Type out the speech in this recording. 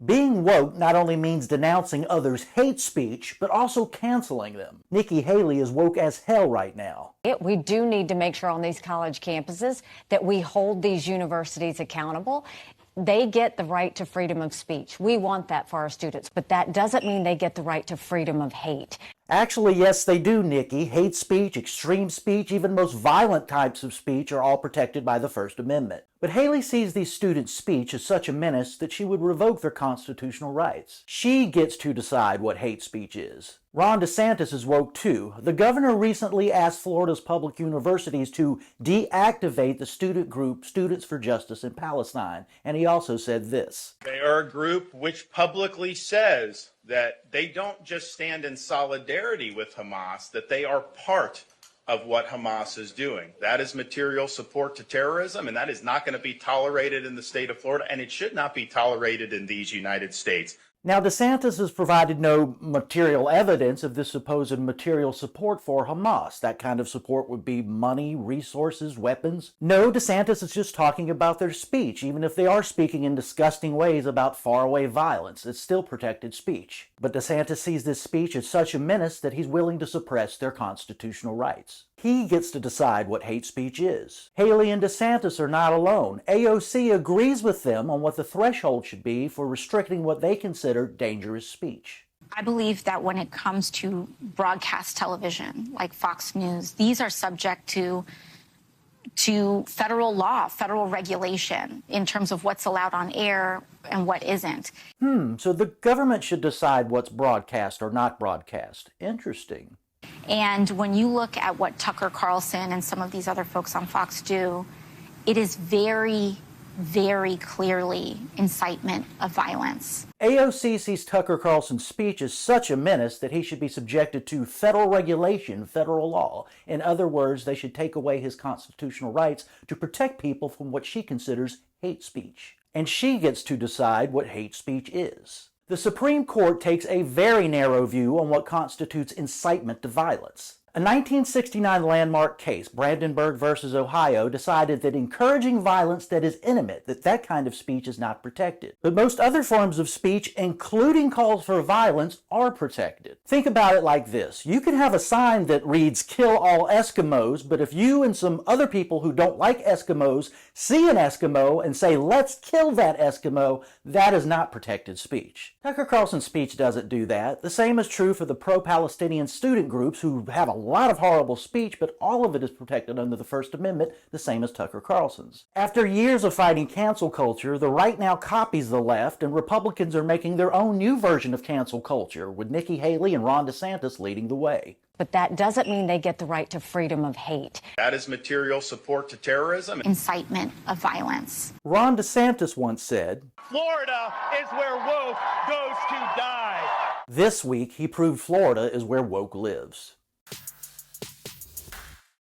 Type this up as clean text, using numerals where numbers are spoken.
Being woke not only means denouncing others' hate speech, but also canceling them. Nikki Haley is woke as hell right now. We do need to make sure on these college campuses that we hold these universities accountable. They get the right to freedom of speech. We want that for our students, but that doesn't mean they get the right to freedom of hate. Actually, yes, they do, Nikki. Hate speech, extreme speech, even most violent types of speech are all protected by the First Amendment. But Haley sees these students' speech as such a menace that she would revoke their constitutional rights. She gets to decide what hate speech is. Ron DeSantis is woke too. The governor recently asked Florida's public universities to deactivate the student group Students for Justice in Palestine, and he also said this. They are a group which publicly says that they don't just stand in solidarity with Hamas, that they are part of what Hamas is doing. That is material support to terrorism, and that is not going to be tolerated in the state of Florida, and it should not be tolerated in these United States. Now, DeSantis has provided no material evidence of this supposed material support for Hamas. That kind of support would be money, resources, weapons. No, DeSantis is just talking about their speech. Even if they are speaking in disgusting ways about faraway violence, it's still protected speech. But DeSantis sees this speech as such a menace that he's willing to suppress their constitutional rights. He gets to decide what hate speech is. Haley and DeSantis are not alone. AOC agrees with them on what the threshold should be for restricting what they consider dangerous speech. I believe that when it comes to broadcast television, like Fox News, these are subject to federal law, federal regulation in terms of what's allowed on air and what isn't. So the government should decide what's broadcast or not broadcast. Interesting. And when you look at what Tucker Carlson and some of these other folks on Fox do, it is very, very clearly incitement of violence. AOC sees Tucker Carlson's speech as such a menace that he should be subjected to federal regulation, federal law. In other words, they should take away his constitutional rights to protect people from what she considers hate speech. And she gets to decide what hate speech is. The Supreme Court takes a very narrow view on what constitutes incitement to violence. A 1969 landmark case, Brandenburg versus Ohio, decided that encouraging violence that is intimate, that kind of speech is not protected. But most other forms of speech, including calls for violence, are protected. Think about it like this. You can have a sign that reads, "Kill all Eskimos," but if you and some other people who don't like Eskimos see an Eskimo and say, "Let's kill that Eskimo," that is not protected speech. Tucker Carlson's speech doesn't do that. The same is true for the pro-Palestinian student groups who have a lot of horrible speech, but all of it is protected under the First Amendment, the same as Tucker Carlson's. After years of fighting cancel culture, the right now copies the left, and Republicans are making their own new version of cancel culture, with Nikki Haley and Ron DeSantis leading the way. But that doesn't mean they get the right to freedom of hate. That is material support to terrorism. Incitement of violence. Ron DeSantis once said, "Florida is where woke goes to die." This week, he proved Florida is where woke lives.